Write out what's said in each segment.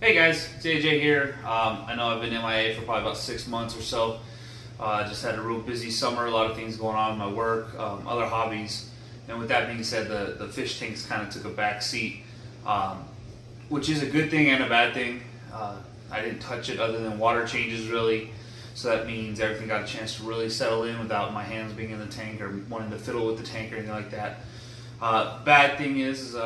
Hey guys, it's AJ here. I know I've been MIA for probably about 6 months or so. Just had a real busy summer, a lot of things going on in my work, other hobbies. And with that being said, the fish tanks kind of took a back seat, which is a good thing and a bad thing. I didn't touch it other than water changes really. So that means everything got a chance to really settle in without my hands being in the tank or wanting to fiddle with the tank or anything like that. Bad thing is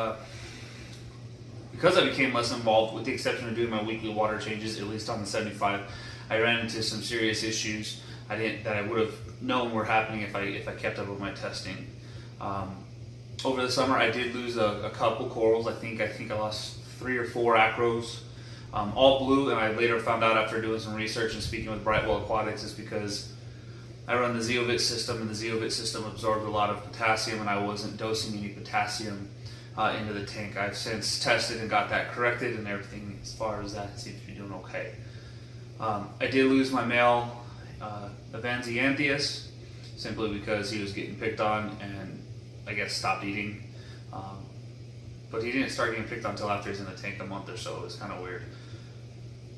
because I became less involved, with the exception of doing my weekly water changes, at least on the 75, I ran into some serious issues that I would have known were happening if I kept up with my testing. Over the summer, I did lose a couple corals. I think I lost 3 or 4 acros, all blue. And I later found out after doing some research and speaking with Brightwell Aquatics, is because I run the Zeovit system, and the Zeovit system absorbed a lot of potassium, and I wasn't dosing any potassium into the tank. I've since tested and got that corrected, and everything as far as that seems to be doing okay. I did lose my male Avanzianthius simply because he was getting picked on and I guess stopped eating. But he didn't start getting picked on until after he's in the tank a month or so. It was kind of weird.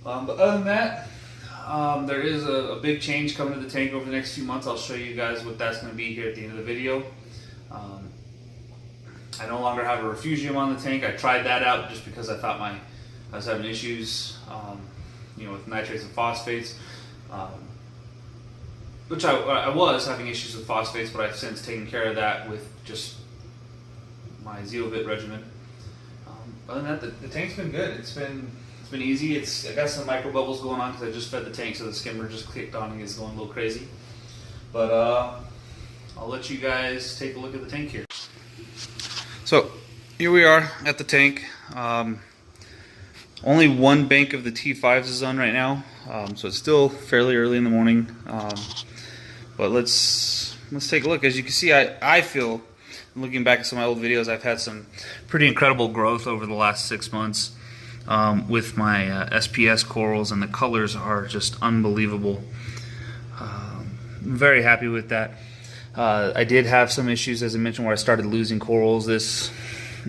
But other than that, there is a big change coming to the tank over the next few months. I'll show you guys what that's going to be here at the end of the video. I no longer have a refugium on the tank. I tried that out just because I thought I was having issues, with nitrates and phosphates, which I was having issues with phosphates, but I've since taken care of that with just my Zeovit regimen. Other than that, the tank's been good. It's been easy. I got some micro bubbles going on because I just fed the tank, so the skimmer just clicked on and is going a little crazy. But I'll let you guys take a look at the tank here. So here we are at the tank. Only one bank of the T5s is on right now, so it's still fairly early in the morning. But let's take a look. As you can see, I feel, looking back at some of my old videos, I've had some pretty incredible growth over the last 6 months with my SPS corals, and the colors are just unbelievable. I'm very happy with that. I did have some issues, as I mentioned, where I started losing corals. This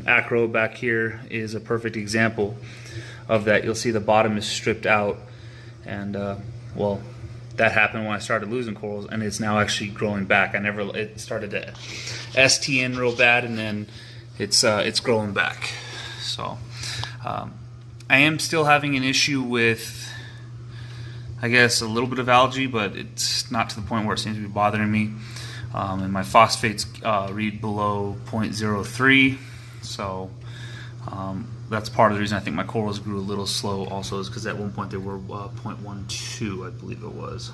acro back here is a perfect example of that. You'll see the bottom is stripped out, and well, that happened when I started losing corals, and it's now actually growing back. It started to STN real bad, and then it's growing back. So I am still having an issue with, I guess, a little bit of algae, but it's not to the point where it seems to be bothering me. And my phosphates read below 0.03, so that's part of the reason I think my corals grew a little slow also, is because at one point they were 0.12, I believe it was.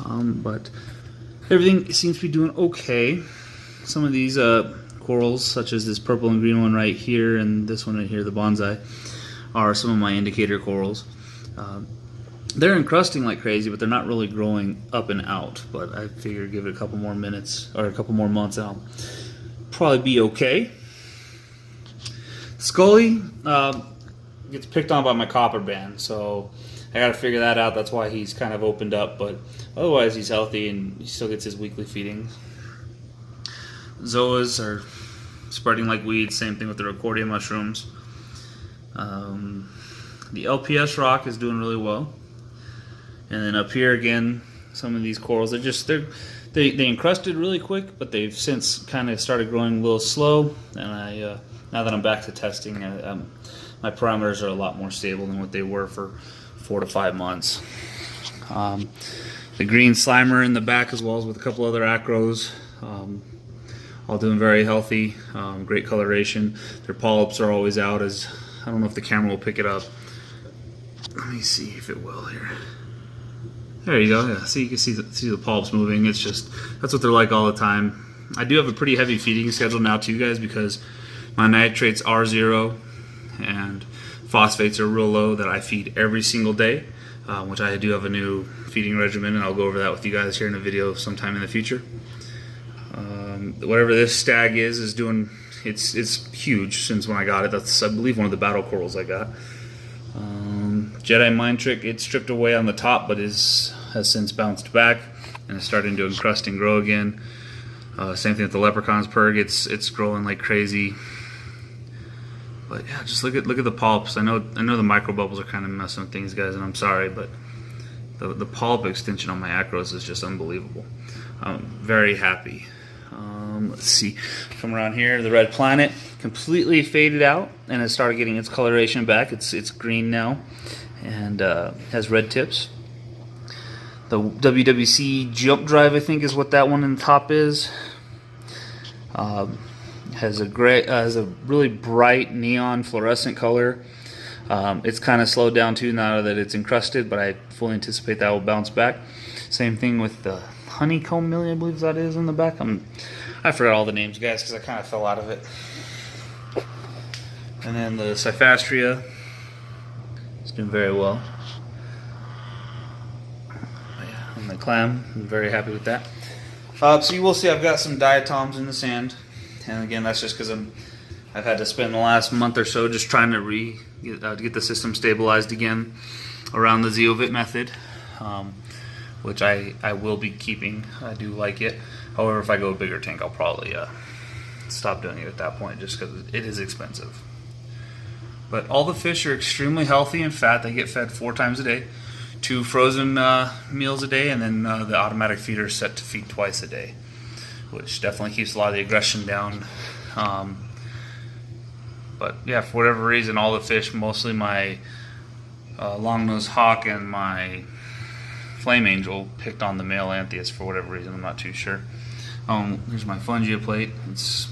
But everything seems to be doing okay. Some of these corals, such as this purple and green one right here and this one right here, the bonsai, are some of my indicator corals. They're encrusting like crazy, but they're not really growing up and out. But I figure give it a couple more minutes or a couple more months, and I'll probably be okay. Scully gets picked on by my copper band, so I got to figure that out. That's why he's kind of opened up, but otherwise he's healthy and he still gets his weekly feedings. Zoas are spreading like weeds. Same thing with the Ricordea mushrooms. The LPS rock is doing really well. And then up here again, some of these corals, they encrusted really quick, but they've since kind of started growing a little slow. And now that I'm back to testing, my parameters are a lot more stable than what they were for 4 to 5 months. The green slimer in the back, as well as with a couple other acros, all doing very healthy, great coloration. Their polyps are always out, as I don't know if the camera will pick it up. Let me see if it will here. There you go. Yeah, see, you can see the polyps moving. It's just, that's what they're like all the time. I do have a pretty heavy feeding schedule now too, guys, because my nitrates are 0 and phosphates are real low that I feed every single day, which I do have a new feeding regimen, and I'll go over that with you guys here in a video sometime in the future. Whatever this stag is doing, it's huge since when I got it. That's, I believe, one of the battle corals I got. Jedi Mind Trick, it stripped away on the top, but has since bounced back and is starting to encrust and grow again. Same thing with the Leprechaun's Purg, it's growing like crazy. But yeah, just look at the polyps. I know the micro bubbles are kind of messing with things, guys, and I'm sorry, but the polyp extension on my acros is just unbelievable. I'm very happy. Let's see, from around here, the red planet completely faded out and has started getting its coloration back. It's green now and has red tips. The WWC jump drive, I think, is what that one in the top is. Has a really bright neon fluorescent color. It's kind of slowed down too now that it's encrusted, but I fully anticipate that will bounce back. Same thing with the honeycomb millie, I believe that is in the back. I forgot all the names, guys, because I kind of fell out of it. And then the Cyphastria is doing very well. And the clam, I'm very happy with that. So you will see I've got some diatoms in the sand, and again, that's just because I've had to spend the last month or so just trying to get the system stabilized again around the Zeovit method, which I will be keeping. I do like it. However, if I go a bigger tank, I'll probably stop doing it at that point, just because it is expensive. But all the fish are extremely healthy and fat. They get fed 4 times a day, 2 frozen meals a day, and then the automatic feeder is set to feed twice a day, which definitely keeps a lot of the aggression down. But yeah, for whatever reason, all the fish, mostly my long-nosed hawk and my flame angel, picked on the male Anthias for whatever reason. I'm not too sure. Here's my fungia plate. Its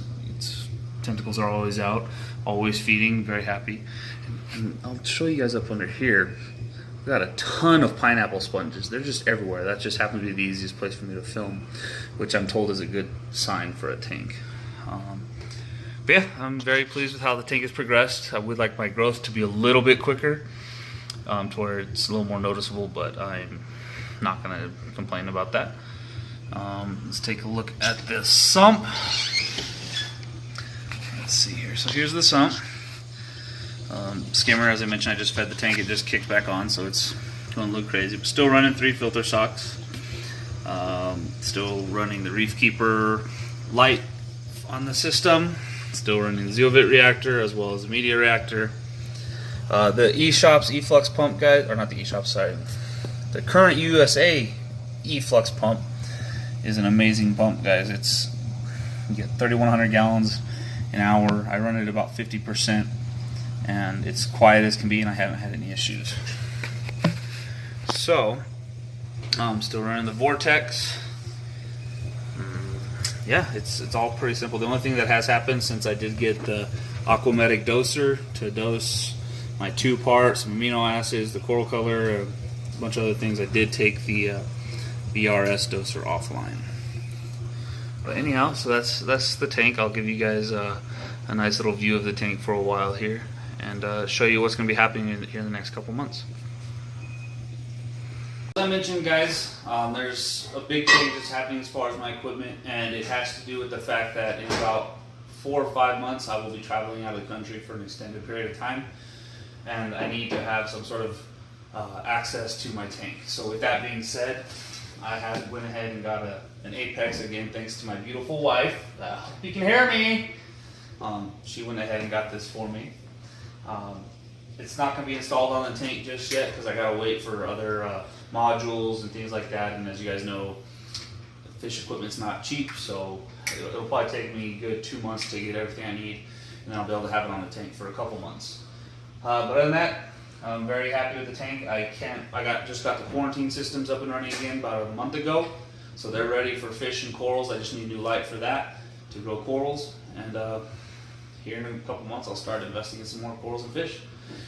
tentacles are always out, always feeding, very happy. And I'll show you guys up under here. We've got a ton of pineapple sponges. They're just everywhere. That just happens to be the easiest place for me to film, which I'm told is a good sign for a tank. But yeah, I'm very pleased with how the tank has progressed. I would like my growth to be a little bit quicker, to where it's a little more noticeable, but I'm not going to complain about that. Let's take a look at this sump. Let's see here. So here's the sump. Skimmer, as I mentioned, I just fed the tank. It just kicked back on, so it's going a little crazy. But still running 3 filter socks. Still running the Reef Keeper light on the system. Still running the Zeovit reactor as well as the media reactor. The eShops E-Flux pump, guys, or not the eShops, sorry. The Current USA E-Flux pump is an amazing pump, guys. You get 3,100 gallons an hour. I run it about 50%, and it's quiet as can be, and I haven't had any issues. So, I'm still running the Vortex. Yeah, it's all pretty simple. The only thing that has happened since I did get the Aquamedic doser to dose my 2 parts, some amino acids, the coral color, a bunch of other things, I did take the BRS doser offline. But anyhow, so that's the tank. I'll give you guys a nice little view of the tank for a while here, and show you what's going to be happening here in the next couple months. As I mentioned, guys, there's a big change that's happening as far as my equipment, and it has to do with the fact that in about 4 or 5 months I will be traveling out of the country for an extended period of time, and I need to have some sort of access to my tank. So with that being said, I went ahead and got an Apex, again thanks to my beautiful wife. You can hear me! She went ahead and got this for me. It's not going to be installed on the tank just yet because I got to wait for other modules and things like that, and as you guys know, fish equipment's not cheap, so it'll probably take me a good 2 months to get everything I need, and then I'll be able to have it on the tank for a couple months. But other than that, I'm very happy with the tank. I just got the quarantine systems up and running again about a month ago, so they're ready for fish and corals. I just need new light for that to grow corals, and here in a couple months I'll start investing in some more corals and fish.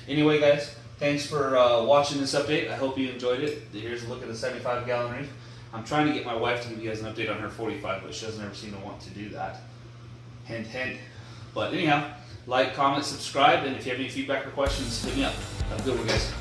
Anyway, guys, thanks for watching this update. I hope you enjoyed it. Here's a look at the 75-gallon reef. I'm trying to get my wife to give you guys an update on her 45, but she doesn't ever seem to want to do that. Hint, hint. But anyhow, like, comment, subscribe, and if you have any feedback or questions, hit me up. Have a good one, guys.